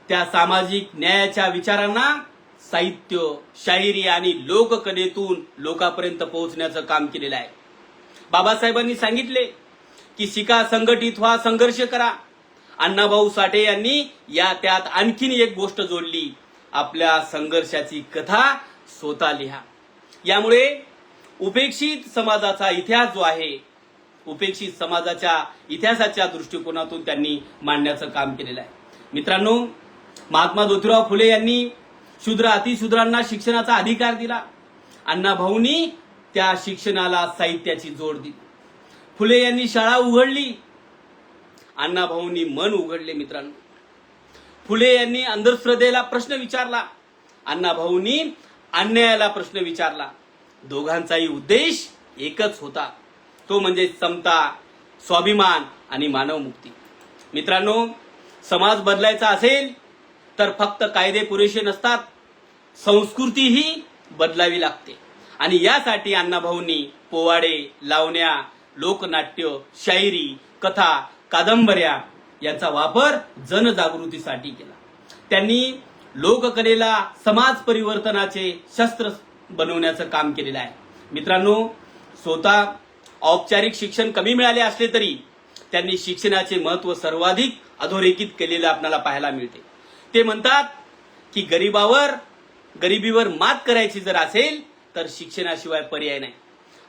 S1: त्या सामाजिक न्यायाच्या विचारांना साहित्य, शायरी आणि लोककलेतून लोकांपर्यंत पोहोचण्याचं काम केलेलं आहे. बाबासाहेबांनी सांगितले की शिका, संघटित व्हा, संघर्ष करा. अण्णाभाऊ साठे यांनी त्यात आणखीन एक गोष्ट जोडली, आपल्या संघर्षाची कथा स्वतः लिहा. यामुळे उपेक्षित समाजाचा इतिहास जो आहे, उपेक्षित समाजाच्या इतिहासाच्या दृष्टिकोनातून त्यांनी मांडण्याचं काम केलेलं आहे. मित्रांनो, महात्मा ज्योतिराव फुले यांनी शूद्र अतिशूद्रांना शिक्षणाचा अधिकार दिला. अण्णाभाऊंनी त्या शिक्षणाला साहित्याची जोड दिली. फुले यांनी शाळा उघडली, अण्णाभाऊंनी मन उघडले. मित्रांनो, फुले यांनी अंधश्रद्धेला प्रश्न विचारला, अण्णाभाऊंनी अन्यायाला प्रश्न विचारला. दोघांचाही उद्देश एकच होता, तो म्हणजे समता, स्वाभिमान आणि मानवमुक्ती. मित्रांनो, समाज बदलायचा असेल तर फक्त कायदे पुरेसे नसतात, संस्कृतीही बदलावी लागते. आणि यासाठी अण्णाभाऊंनी पोवाडे, लावण्या, लोकनाट्य, शायरी, कथा, कादंबऱ्या यांचा वापर जनजागृतीसाठी केला. त्यांनी लोककलेला समाज परिवर्तनाचे शस्त्र बनवण्याचं काम केलेलं आहे. मित्रांनो, स्वतः औपचारिक शिक्षण कमी मिळाले असले तरी त्यांनी शिक्षणाचे महत्त्व सर्वाधिक अधोरेखित केलेलं आपल्याला पाहायला मिळते. ते म्हणतात की गरिबीवर मात करायची जर असेल तर शिक्षणाशिवाय पर्याय नाही.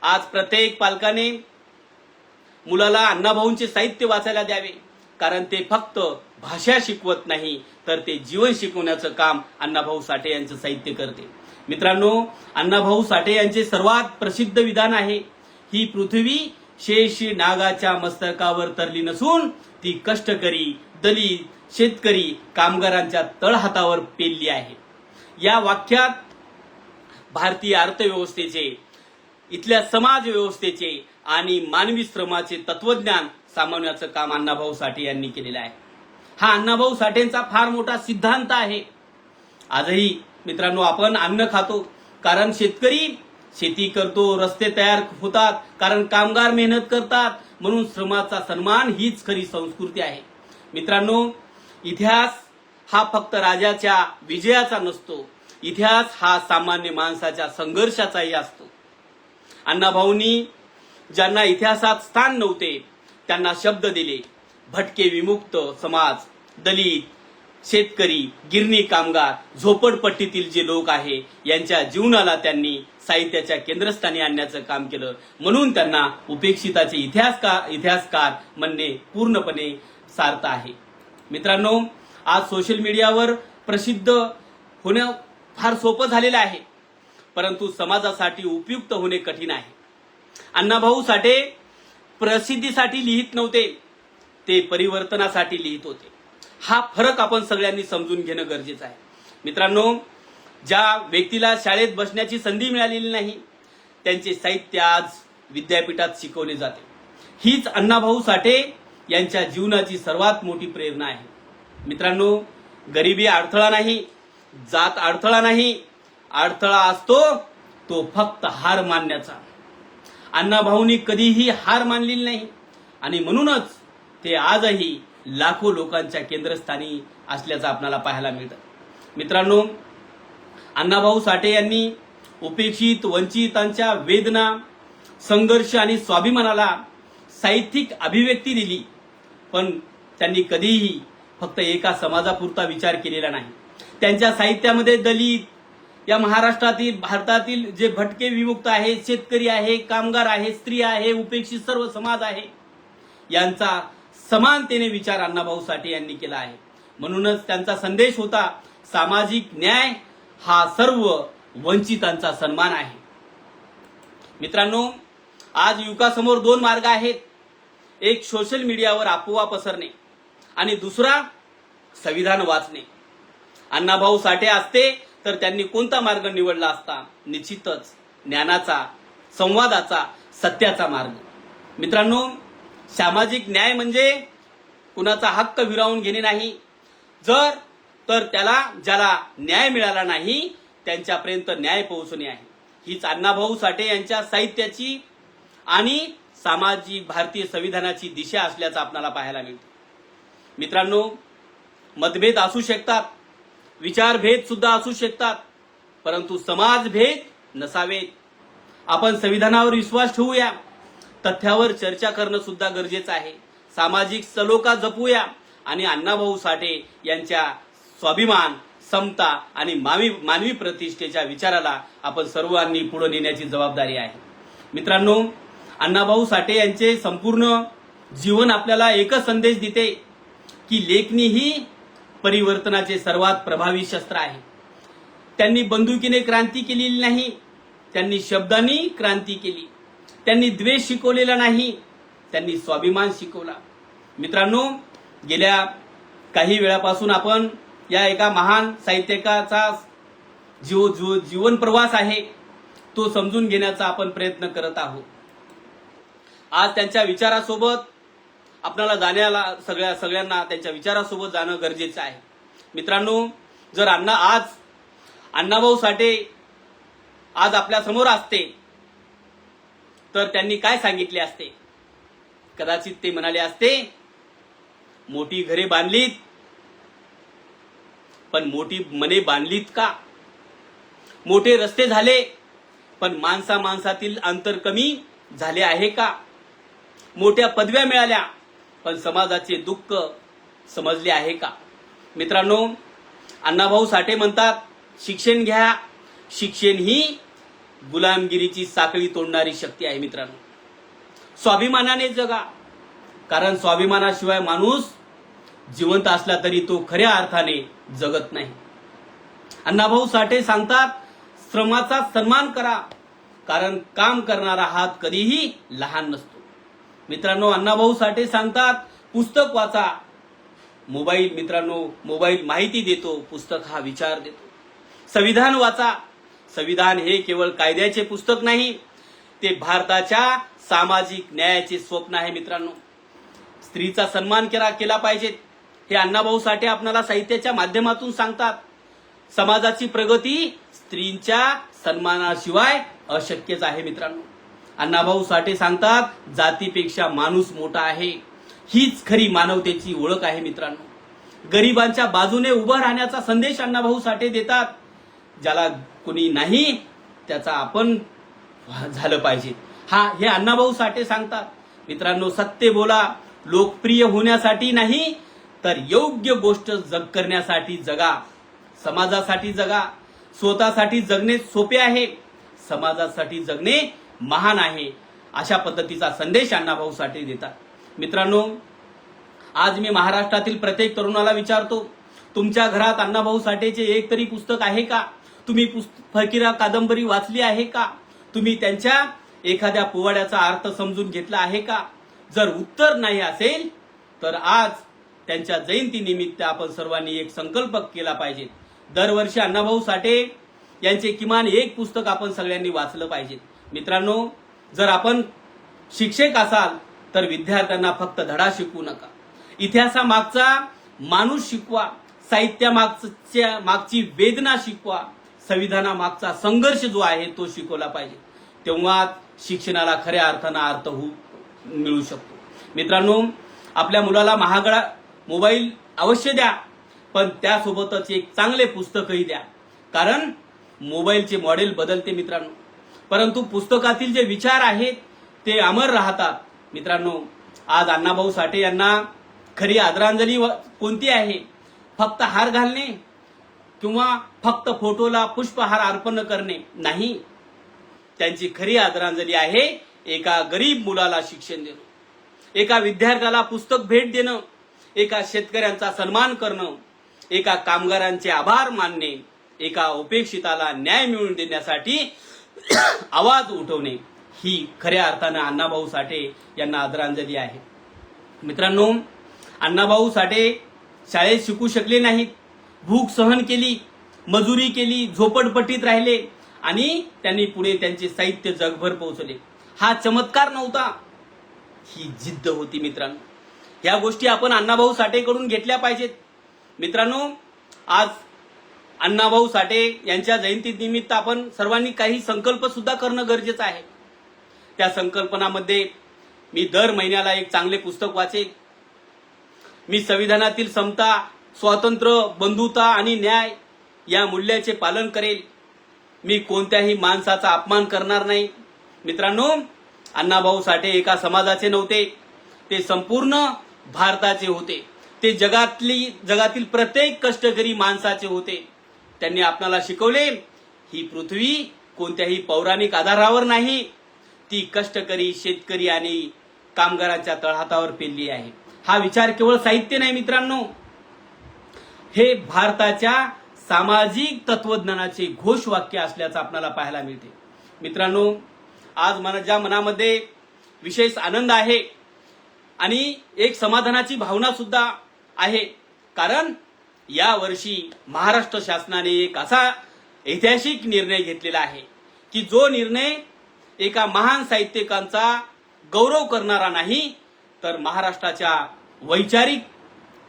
S1: आज प्रत्येक पालकाने मुलाला अण्णाभाऊंचे साहित्य वाचायला द्यावे, कारण ते फक्त भाषा शिकवत नाही तर ते जीवन शिकवण्याचं काम अण्णाभाऊ साठे यांचं साहित्य करते. मित्रांनो, अण्णाभाऊ साठे यांचे सर्वात प्रसिद्ध विधान आहे, ही पृथ्वी शेष नागाच्या मस्तकावर तरली नसून ती कष्टकरी, दलित, शेतकरी, कामगारांच्या तळहातावर पेलली आहे. या वाक्यात भारतीय अर्थव्यवस्थेचे, इथल्या समाज व्यवस्थेचे आणि मानवी श्रमाचे तत्वज्ञान सामावण्याचं काम अण्णाभाऊ साठे यांनी केलेलं आहे. हा अण्णाभाऊ साठेंचा फार मोठा सिद्धांत आहे. आजही मित्रांनो, आपण अन्न खातो कारण शेतकरी शेती करतो, रस्ते तयार होतात कारण कामगार मेहनत करतात, म्हणून श्रमाचा सन्मान हीच खरी संस्कृती आहे. मित्रांनो, इतिहास हा फक्त राजाच्या विजयाचा नसतो, इतिहास हा सामान्य माणसाच्या संघर्षाचाही असतो. अण्णाभाऊंनी ज्यांना इतिहासात स्थान नव्हते त्यांना शब्द दिले. भटके विमुक्त समाज, दलित, शेतकरी, गिरणी कामगार, झोपडपट्टीतील जे लोक आहे यांच्या जीवनाला त्यांनी साहित्याच्या केंद्रस्थानी आणण्याचं काम केलं. म्हणून त्यांना उपेक्षिताचे इतिहासकार म्हणणे पूर्णपणे सार्थ आहे. मित्रांनो, आज सोशल मीडियावर प्रसिद्ध होणं फार सोपं झालेलं आहे, परंतु समाजासाठी उपयुक्त होणे कठीण आहे. अण्णाभाऊ साठे प्रसिद्धीसाठी लिहित नव्हते, ते परिवर्तनासाठी लिहित होते. हा फरक आपण सगळ्यांनी समजून घेणं गरजेचं आहे. मित्रांनो, ज्या व्यक्तीला शाळेत बसण्याची संधी मिळालेली नाही त्यांचे साहित्य आज विद्यापीठात शिकवले जाते. हीच अण्णाभाऊ साठे यांच्या जीवनाची सर्वात मोठी प्रेरणा आहे. मित्रांनो, गरिबी अडथळा नाही, जात अडथळा नाही, अडथळा असतो तो फक्त हार मानण्याचा. अण्णाभाऊंनी कधीही हार मानलेली नाही आणि म्हणूनच ते आजही लाखो लोकांच्या केंद्रस्थानी असल्याचं आपल्याला पाहायला मिळतं. मित्रांनो, अण्णाभाऊ साठे यांनी उपेक्षित वंचितांच्या वेदना, संघर्ष आणि स्वाभिमानाला साहित्यिक अभिव्यक्ती दिली, पण त्यांनी कधीही फक्त एका समाजापुरता विचार केलेला नाही. त्यांच्या साहित्यामध्ये दलित, या महाराष्ट्रातील भारतातील जे भटके विमुक्त आहे, शेतकरी आहे, कामगार आहे, स्त्री आहे, उपेक्षित सर्व समाज आहे, यांचा समानतेने विचार अण्णाभाऊ साठे यांनी केला आहे. म्हणूनच त्यांचा संदेश होता, सामाजिक न्याय हा सर्व वंचितांचा सन्मान आहे. मित्रांनो, आज युवकासमोर दोन मार्ग आहेत. एक सोशल मीडियावर अफवा पसरणे आणि दुसरा संविधान वाचणे. अण्णाभाऊ साठे असते तर त्यांनी कोणता मार्ग निवडला असता? निश्चितच ज्ञानाचा, संवादाचा, सत्याचा मार्ग. मित्रांनो, सामाजिक न्याय म्हणजे कुणाचा हक्क हिरावून घेणे नाही, तर ज्याला न्याय मिळाला नाही त्यांच्यापर्यंत न्याय पोहोचणे आहे. हीच अण्णाभाऊ साठे यांच्या साहित्याची आणि सामाजिक भारतीय संविधानाची दिशा असल्याचं आपल्याला पाहायला मिळते. मित्रांनो, मतभेद असू शकतात, विचारभेद सुद्धा असू शकतात, परंतु समाजभेद नसावेत. आपण संविधानावर विश्वास ठेवूया, तथ्यावर चर्चा करणं सुद्धा गरजेचं आहे. सामाजिक सलोखा जपूया आणि अण्णाभाऊ साठे यांच्या स्वाभिमान, समता आणि मानवी प्रतिष्ठेच्या विचाराला आपण सर्वांनी पुढे नेण्याची जबाबदारी आहे. मित्रांनो, अण्णाभाऊ साठे यांचे संपूर्ण जीवन आपल्याला एकच संदेश देते की लेखणी ही परिवर्तनाचे सर्वात प्रभावी शस्त्र आहे. त्यांनी बंदुकीने क्रांती केलेली नाही, त्यांनी शब्दांनी क्रांती केली. त्यांनी द्वेष शिकवलेला नाही, त्यांनी स्वाभिमान शिकवला. मित्रांनो, गेल्या काही वेळापासून आपण या एका महान साहित्यिकाचा जीवन प्रवास आहे तो समजून घेण्याचा आपण प्रयत्न करत आहोत. आज त्यांच्या विचारासोबत आपल्याला जाण्याला सगळ्यांना त्यांच्या विचारासोबत जाणं गरजेचं आहे. मित्रांनो, जर अण्णाभाऊ साठे आज आपल्या समोर असते तर त्यांनी काय सांगितले असते? कदाचित ते म्हणाले असते, मोठी घरे बांधलीत, पण मोठी मने बांधलीत का? मोठे रस्ते झाले, पण माणसातील अंतर कमी झाले आहे का? मोठ्या पदव्या मिळाल्या, पण समाजाचे दुःख समजले आहे का? मित्रांनो, अण्णाभाऊ साठे म्हणतात, शिक्षण घ्या. शिक्षण ही गुलामगिरीची साखळी तोडणारी शक्ती आहे. मित्रांनो, स्वाभिमानाने जगा, कारण स्वाभिमानाशिवाय माणूस जिवंत असला तरी तो खऱ्या अर्थाने जगत नाही. अण्णाभाऊ साठे सांगतात, श्रमाचा सन्मान करा, कारण काम करणारा हात कधीही लहान नसतो. मित्रांनो, अण्णाभाऊ साठे सांगतात, पुस्तक वाचा. मोबाईल माहिती देतो, पुस्तक हा विचार देतो. संविधान वाचा. संविधान हे केवळ कायद्याचे पुस्तक नाही, ते भारताच्या सामाजिक न्यायाचे स्वप्न आहे. मित्रांनो, स्त्रीचा सन्मान केला पाहिजे हे अण्णाभाऊ साठे आपल्याला साहित्याच्या माध्यमातून सांगतात. समाजाची प्रगती स्त्रीच्या सन्मानाशिवाय अशक्यच आहे. मित्रांनो, अण्णाभाऊ साठे सांगतात, जातीपेक्षा माणूस मोठा आहे, हीच खरी मानवतेची ओळख आहे. मित्रांनो, गरिबांच्या बाजूने उभं राहण्याचा संदेश अण्णाभाऊ साठे देतात. ज्याला कोणी नाही त्याचा आपण झालं पाहिजे, हे अण्णाभाऊ साठे सांगतात. मित्रांनो, सत्य बोला. लोकप्रिय होण्यासाठी नाही, तर योग्य गोष्ट करण्यासाठी जगा. समाजासाठी जगा. स्वतःसाठी जगणे सोपे आहे, समाजासाठी जगणे महान आहे. अशा पद्धतीचा संदेश अण्णाभाऊ साठे देतात. मित्रांनो, आज मी महाराष्ट्रातील प्रत्येक तरुणाला विचारतो, तुमच्या घरात अण्णाभाऊ साठेचे एक तरी पुस्तक आहे का? तुम्ही फकीरा कादंबरी वाचली आहे का? तुम्ही त्यांच्या एखाद्या पोवाड्याचा अर्थ समजून घेतला आहे का? जर उत्तर नाही असेल तर आज त्यांच्या जयंतीनिमित्त आपण सर्वांनी एक संकल्प केला पाहिजे. दरवर्षी अण्णाभाऊ साठे यांचे किमान एक पुस्तक आपण सगळ्यांनी वाचलं पाहिजे. मित्रांनो, जर आपण शिक्षक असाल तर विद्यार्थ्यांना फक्त धडा शिकवू नका, इतिहासामागचा माणूस शिकवा, साहित्यामागच्या मागची वेदना शिकवा, संविधानामागचा संघर्ष जो आहे तो शिकवला पाहिजे. तेव्हा शिक्षणाला खऱ्या अर्थानं अर्थ मिळू शकतो. मित्रांनो, आपल्या मुलाला महागडा मोबाईल अवश्य द्या, पण त्यासोबतच एक चांगले पुस्तकही द्या. कारण मोबाईलचे मॉडेल बदलते मित्रांनो, परंतु पुस्तकातील जे विचार आहेत ते अमर राहतात. मित्रांनो, आज अण्णाभाऊ साठे यांना खरी आदरांजली कोणती आहे? फक्त हार घालणे किंवा फक्त फोटोला पुष्पहार अर्पण करणे नाही. त्यांची खरी आदरांजली आहे एका गरीब मुलाला शिक्षण देणं, एका विद्यार्थ्याला पुस्तक भेट देणं, एका शेतकऱ्यांचा सन्मान करणं, एका कामगारांचे आभार मानणे, एका उपेक्षिताला न्याय मिळवून देण्यासाठी आवाज उठवणे, ही खऱ्या अर्थानं अण्णाभाऊ साठे यांना आदरांजली आहे. मित्रांनो, अण्णाभाऊ साठे शाळेत शिकू शकले नाहीत, भूक सहन केली, मजुरी केली, झोपडपट्टीत राहिले आणि त्यांनी पुढे त्यांचे साहित्य जगभर पोहोचले. हा चमत्कार नव्हता, ही जिद्द होती. मित्रांनो, या गोष्टी आपण अण्णाभाऊ साठेकडून घेतल्या पाहिजेत. मित्रांनो, आज अण्णाभाऊ साठे यांच्या जयंतीनिमित्त आपण सर्वांनी काही संकल्प सुद्धा करणं गरजेचं आहे. त्या संकल्पनामध्ये मी दर महिन्याला एक चांगले पुस्तक वाचेल, मी संविधानातील समता, स्वातंत्र्य, बंधुता आणि न्याय या मूल्याचे पालन करेल, मी कोणत्याही माणसाचा अपमान करणार नाही. मित्रांनो, अण्णाभाऊ साठे एका समाजाचे नव्हते, ते संपूर्ण भारताचे होते. ते जगातील प्रत्येक कष्टकरी माणसाचे होते. त्यांनी आपल्याला शिकवले, ही पृथ्वी कोणत्याही पौराणिक आधारावर नाही, ती कष्टकरी, शेतकरी आणि कामगारांच्या तळहातावर पेलली आहे. हा विचार केवळ साहित्य नाही मित्रांनो, हे भारताच्या सामाजिक तत्वज्ञानाचे घोषवाक्य असल्याचं आपल्याला पाहायला मिळते. मित्रांनो, आज माझ्या मनामध्ये विशेष आनंद आहे आणि एक समाधानाची भावना सुद्धा आहे. कारण या वर्षी महाराष्ट्र शासनाने एक असा ऐतिहासिक निर्णय घेतलेला आहे की जो निर्णय एका महान साहित्यिकांचा गौरव करणारा नाही, तर महाराष्ट्राच्या वैचारिक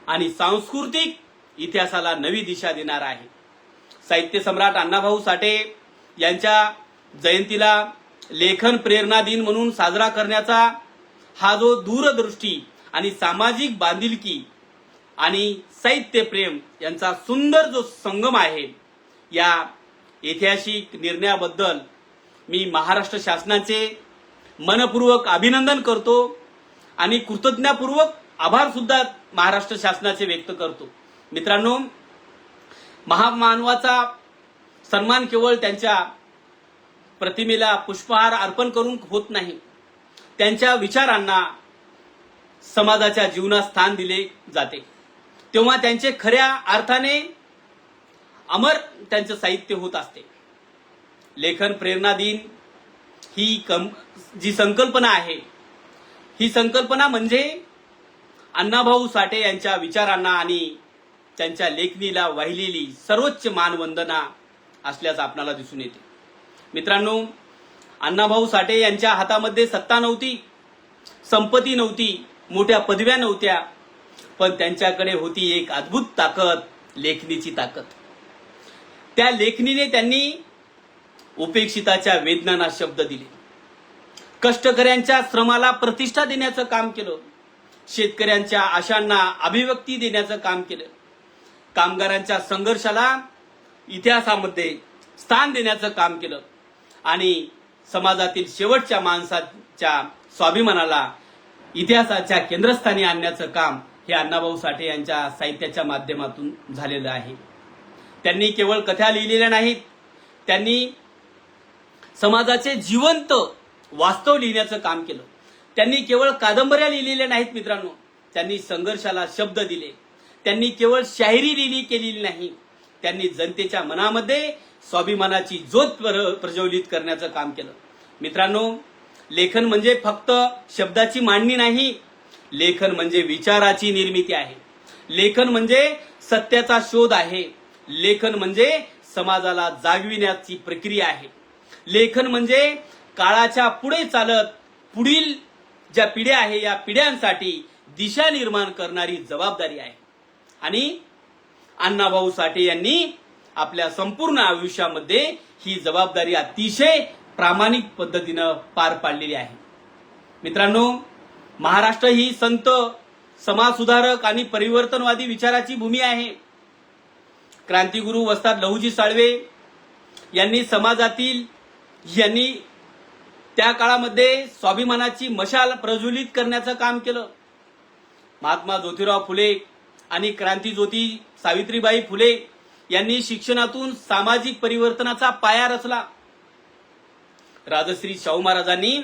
S1: आणि सांस्कृतिक इतिहासाला नवी दिशा देणार आहे. साहित्य सम्राट अण्णाभाऊ साठे यांच्या जयंतीला लेखन प्रेरणा दिन म्हणून साजरा करण्याचा हा जो दूरदृष्टी आणि सामाजिक बांधिलकी आणि साहित्य प्रेम यांचा सुंदर जो संगम आहे, या ऐतिहासिक निर्णयाबद्दल मी महाराष्ट्र शासनाचे मनपूर्वक अभिनंदन करतो आणि कृतज्ञतापूर्वक आभार सुद्धा महाराष्ट्र शासनाचे व्यक्त करतो. मित्रांनो, महामानवाचा सन्मान केवळ त्यांच्या प्रतिमेला पुष्पहार अर्पण करून होत नाही, त्यांच्या विचारांना समाजाच्या जीवनात स्थान दिले जाते. तेव्हा त्यांचे खऱ्या अर्थाने अमर त्यांचे साहित्य होत असते. लेखन प्रेरणा दिन ही जी संकल्पना आहे, ही संकल्पना म्हणजे अण्णाभाऊ साठे यांच्या विचारांना आणि त्यांच्या लेखणीला वाहिलेली सर्वोच्च मानवंदना असल्याचं आपल्याला दिसून येते. मित्रांनो, अण्णाभाऊ साठे यांच्या हातामध्ये सत्ता नव्हती, संपत्ती नव्हती, मोठ्या पदव्या नव्हत्या, पण त्यांच्याकडे होती एक अद्भुत ताकद, लेखणीची ताकद. त्या लेखणीने त्यांनी उपेक्षिताच्या वेदनांना शब्द दिले, कष्टकऱ्यांच्या श्रमाला प्रतिष्ठा देण्याचं काम केलं, शेतकऱ्यांच्या आशांना अभिव्यक्ती देण्याचं काम केलं, कामगारांच्या संघर्षाला इतिहासामध्ये स्थान देण्याचं काम केलं आणि समाजातील शेवटच्या माणसाच्या स्वाभिमानाला इतिहासाच्या केंद्रस्थानी आणण्याचं काम हे अण्णाभाऊ साठे यांच्या साहित्याच्या माध्यमातून झालेलं आहे. त्यांनी केवळ कथा लिहिलेल्या नाहीत, त्यांनी समाजाचे जिवंत वास्तव लिहिण्याचं काम केलं. त्यांनी केवळ कादंबऱ्या लिहिलेल्या नाहीत मित्रांनो, त्यांनी संघर्षाला शब्द दिले. त्यांनी केवळ शाहिरी लिहिली केलेली नाही, त्यांनी जनतेच्या मनामध्ये स्वाभिमानाची ज्योत प्रज्वलित करण्याचं काम केलं. मित्रांनो, लेखन म्हणजे फक्त शब्दाची मांडणी नाही, लेखन म्हणजे विचाराची निर्मिती आहे. लेखन म्हणजे सत्याचा शोध आहे. लेखन म्हणजे समाजाला जागविण्याची प्रक्रिया आहे. लेखन म्हणजे काळाच्या पुढे चालत पुढील ज्या पिढ्या आहे या पिढ्यांसाठी दिशा निर्माण करणारी जबाबदारी आहे. आणि अण्णाभाऊ साठे यांनी आपल्या संपूर्ण आयुष्यामध्ये ही जबाबदारी अतिशय प्रामाणिक पद्धतीनं पार पाडलेली आहे. मित्रांनो, महाराष्ट्र ही संत, समाजसुधारक आणि परिवर्तनवादी विचाराची भूमी आहे. क्रांतिगुरु वस्ताद लहुजी साळवे यांनी त्या काळामध्ये स्वाभिमानाची मशाल प्रज्वलित करण्याचं काम केलं. महात्मा ज्योतिराव फुले आणि क्रांतिज्योती सावित्रीबाई फुले यांनी शिक्षणातून सामाजिक परिवर्तनाचा पाया रचला. राजश्री शाहू महाराजांनी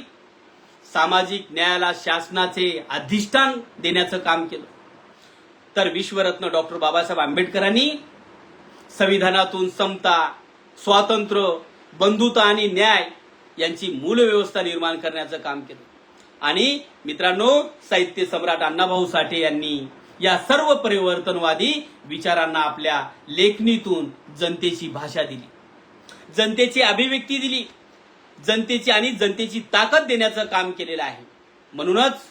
S1: सामाजिक न्यायाला शासनाचे अधिष्ठान देण्याचं काम केलं. तर विश्वरत्न डॉक्टर बाबासाहेब आंबेडकरांनी संविधानातून समता, स्वातंत्र्य, बंधुता आणि न्याय यांची मूल व्यवस्था निर्माण करण्याचं काम केलं. आणि मित्रांनो, साहित्य सम्राट अण्णाभाऊ साठे यांनी या सर्व परिवर्तनवादी विचारांना आपल्या लेखणीतून जनतेची भाषा दिली, जनतेची अभिव्यक्ती दिली, जनतेची ताकद देण्याचं काम केलेलं आहे. म्हणूनच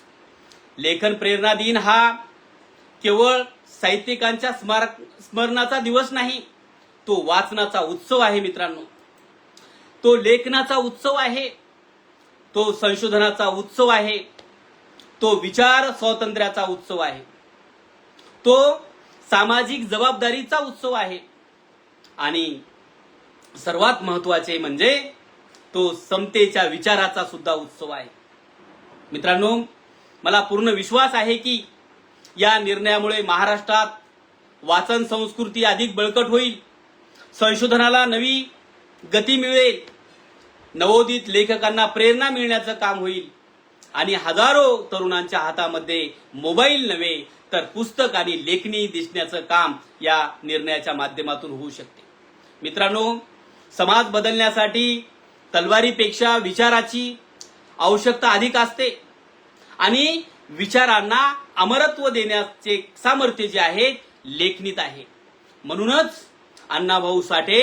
S1: लेखन प्रेरणा दिन हा केवळ साहित्यिकांच्या स्मरणाचा दिवस नाही, तो वाचनाचा उत्सव आहे. मित्रांनो, तो लेखनाचा उत्सव आहे, तो संशोधनाचा उत्सव आहे, तो विचार स्वातंत्र्याचा उत्सव आहे, तो सामाजिक जबाबदारीचा उत्सव आहे आणि सर्वात महत्वाचे म्हणजे तो समतेच्या विचाराचा सुद्धा उत्सव आहे. मित्रांनो, मला पूर्ण विश्वास आहे की या निर्णयामुळे महाराष्ट्रात वाचन संस्कृती अधिक बळकट होईल, संशोधनाला नवी गती मिळेल, नवोदित लेखकांना प्रेरणा मिळण्याचं काम होईल आणि हजारो तरुणांच्या हातामध्ये मोबाईल नव्हे तर पुस्तक आणि लेखणी दिसण्याचं काम या निर्णयाच्या माध्यमातून होऊ शकते. मित्रांनो, समाज बदलण्यासाठी तलवारीपेक्षा विचाराची आवश्यकता अधिक असते आणि विचारांना अमरत्व देण्याचे सामर्थ्य जे आहे लेखनीत आहे. म्हणूनच अण्णाभाऊ साठे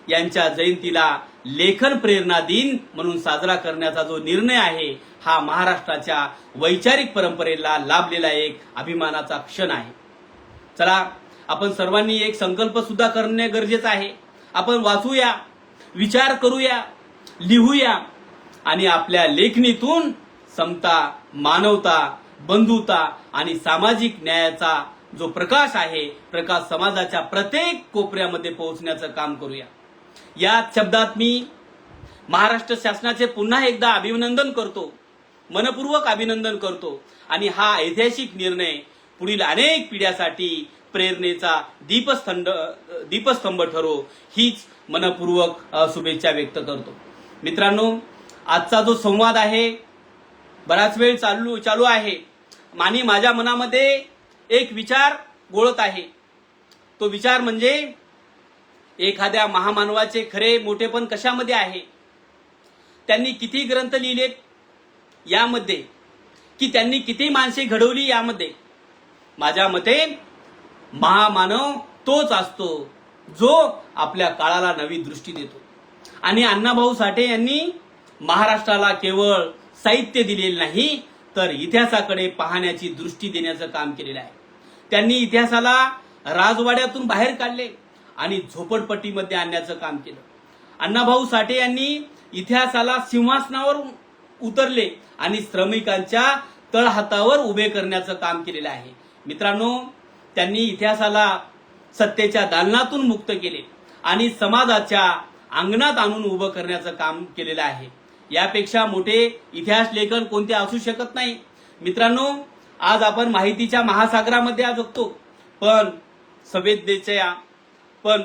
S1: यांच्या जयंतीला लेखन प्रेरणा दिन म्हणून साजरा करण्याचा जो निर्णय आहे हा महाराष्ट्राच्या वैचारिक परंपरेला लाभलेला एक अभिमानाचा क्षण आहे. चला, आपण सर्वांनी एक संकल्प सुद्धा करणे गरजेचं आहे. आपण वाचूया, विचार करूया, लिहूया आणि आपल्या लेखणीतून समता, मानवता, बंधुता आणि सामाजिक न्यायाचा जो प्रकाश आहे, प्रकाश समाजाच्या प्रत्येक कोपऱ्यामध्ये पोहोचण्याचं काम करूया. या शब्दात मी महाराष्ट्र शासनाचे पुन्हा एकदा अभिनंदन करतो, मनपूर्वक अभिनंदन करतो आणि हा ऐतिहासिक निर्णय पुढील अनेक पिढ्यासाठी प्रेरणेचा दीपस्तंभ ठरो हीच मनपूर्वक शुभेच्छा व्यक्त करतो. मित्रांनो, आजचा जो संवाद आहे बराच वेळ चालू आहे आणि माझ्या मनामध्ये एक विचार गोळत आहे. तो विचार म्हणजे एखाद्या महामानवाचे खरे मोठेपण कशामध्ये आहे, त्यांनी किती ग्रंथ लिहिलेत यामध्ये, की त्यांनी किती माणसे घडवली यामध्ये. माझ्या मते महामानव तोच असतो जो आपल्या काळाला नवी दृष्टी देतो. आणि अण्णाभाऊ साठे यांनी महाराष्ट्राला केवळ साहित्य दिलेले नाही तर इतिहासाकडे पाहण्याची दृष्टी देण्याचं काम केलेलं आहे. त्यांनी इतिहासाला राजवाड्यातून बाहेर काढले आणि झोपडपट्टीमध्ये आणण्याचं काम केलं. अण्णाभाऊ साठे यांनी इतिहासाला सिंहासनावर उतरले आणि श्रमिकांच्या तळहातावर उभे करण्याचं काम केलेलं आहे. मित्रांनो, त्यांनी इतिहासाला सत्तेच्या दालनातून मुक्त केले आणि समाजाच्या अंगणात आणून उभं करण्याचं काम केलेलं आहे. यापेक्षा मोठे इतिहास लेखन कोणते असू शकत नाही. मित्रांनो, आज आपण माहितीच्या महासागरामध्ये आज जगतो, पण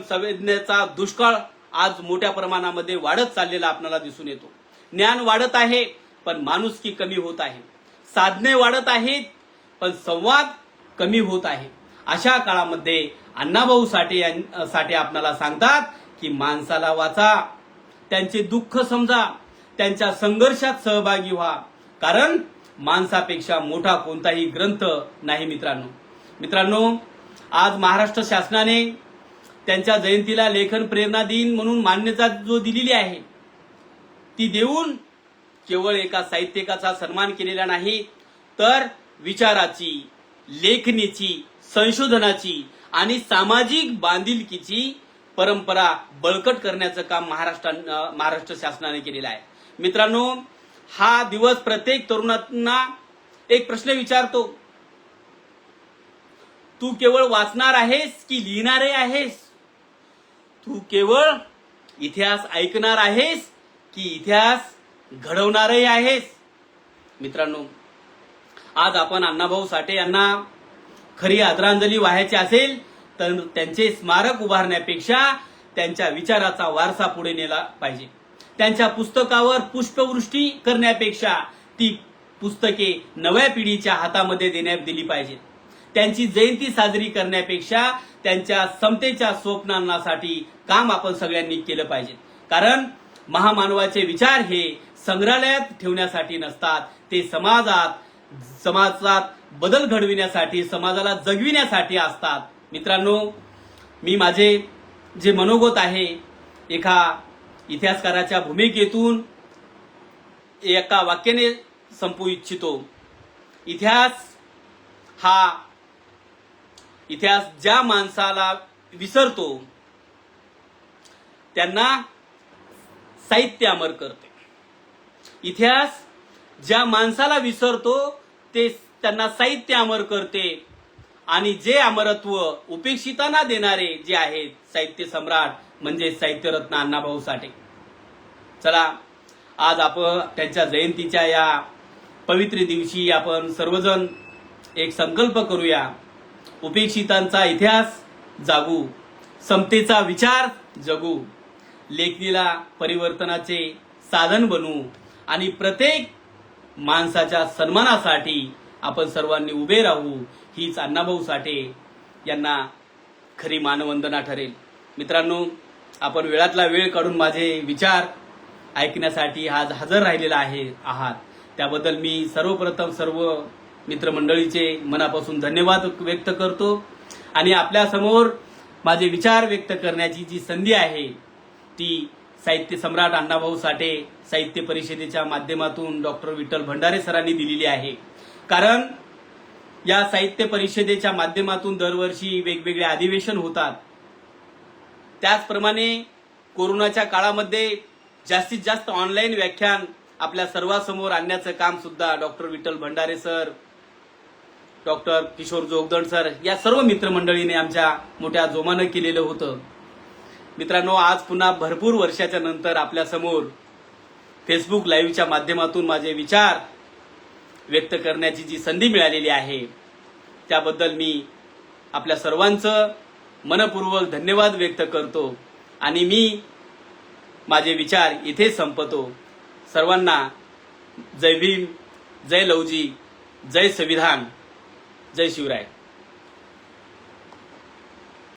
S1: संवेदनेचा दुष्काळ आज मोठ्या प्रमाणामध्ये वाढत चाललेला आपल्याला दिसून येतो. ज्ञान वाढत आहे पण माणुसकी कमी होत आहे, साधने वाढत आहेत पण संवाद कमी होत आहे. अशा काळामध्ये अण्णाभाऊ साठे आपल्याला सांगतात की माणसाला वाचा, त्यांचे दुःख समजा, त्यांच्या संघर्षात सहभागी व्हा, कारण माणसापेक्षा मोठा कोणताही ग्रंथ नाही. मित्रांनो, आज महाराष्ट्र शासनाने त्यांच्या जयंतीला लेखन प्रेरणा दिन म्हणून मान्यता जो दिलेली आहे ती देऊन केवळ एका साहित्यिकाचा सन्मान केलेला नाही, तर विचाराची, लेखणीची, संशोधनाची आणि सामाजिक बांधिलकीची परंपरा बळकट करण्याचं काम महाराष्ट्र शासनाने केलेलं आहे. मित्रांनो, हा दिवस प्रत्येक तरुणांना एक प्रश्न विचारतो. तू केवळ वाचणार आहेस की लिहिणारे आहेस? तू केवळ इतिहास ऐकणार आहेस की इतिहास घडवणारही आहेस? मित्रांनो, आज आपण अण्णाभाऊ साठे यांना खरी आदरांजली वाहायची असेल तर त्यांचे स्मारक उभारण्यापेक्षा त्यांच्या विचाराचा वारसा पुढे नेला पाहिजे. त्यांच्या पुस्तकावर पुष्पवृष्टी करण्यापेक्षा ती पुस्तके नव्या पिढीच्या हातामध्ये देण्यात दिली पाहिजेत. त्यांची जयंती साजरी करण्यापेक्षा त्यांच्या समतेच्या स्वप्नांसाठी काम आपण सगळ्यांनी केलं पाहिजे. कारण महामानवाचे विचार हे संग्रहालयात ठेवण्यासाठी नसतात, ते समाजात बदल घडविण्यासाठी, समाजाला जगविण्यासाठी असतात. मित्रांनो, मी माझे जे मनोगत आहे एका इतिहासकाराच्या भूमिकेतून एका वाक्याने संपवू इच्छितो. इतिहास ज्या माणसाला विसरतो त्यांना साहित्य अमर करते. इतिहास ज्या माणसाला विसरतो ते त्यांना साहित्य अमर करते. आणि जे अमरत्व उपेक्षितांना देणारे जे आहेत साहित्य सम्राट म्हणजे साहित्यरत्न अण्णाभाऊ साठे. चला, आज आपण त्यांच्या जयंतीच्या या पवित्र दिवशी आपण सर्वजण एक संकल्प करूया. उपेक्षितांचा इतिहास जागू, समतेचा विचार जगू, लेखणीला परिवर्तनाचे साधन बनू आणि प्रत्येक माणसाच्या सन्मानासाठी आपण सर्वांनी उभे राहू. हीच अण्णाभाऊ साठे यांना खरी मानवंदना ठरेल. मित्रांनो, आपण वेळातला वेळ काढून माझे विचार ऐकण्यासाठी आज हजर राहिलेला आहात, त्याबद्दल मी सर्वप्रथम सर्व मित्रमंडळीचे मनापासून धन्यवाद व्यक्त करतो. आणि आपल्या समोर माझे विचार व्यक्त करण्याची जी संधी आहे ती साहित्य सम्राट अण्णाभाऊ साठे साहित्य परिषदेच्या माध्यमातून डॉक्टर विठ्ठल भंडारे सरांनी दिलेली आहे. कारण या साहित्य परिषदेच्या माध्यमातून दरवर्षी वेगवेगळे अधिवेशन होतात. त्याचप्रमाणे कोरोनाच्या काळामध्ये जास्तीत जास्त ऑनलाईन व्याख्यान आपल्या सर्वांसमोर आणण्याचं काम सुद्धा doctor Vitthal Bhandare sir, doctor Kishor Jogdand sir या सर्व मित्रमंडळीने आमच्या मोठ्या जोमानं केलेलं होतं. मित्रांनो, आज पुन्हा भरपूर वर्षाच्या नंतर आपल्या समोर फेसबुक लाईव्हच्या माध्यमातून माझे विचार व्यक्त करण्याची जी संधी मिळालेली आहे त्याबद्दल मी आपल्या सर्वांचं मनपूर्वक धन्यवाद व्यक्त करतो. आणि मी माझे विचार इथे संपतो. सर्वांना जय भीम, जय लवजी, जय संविधान, जय शिवराय.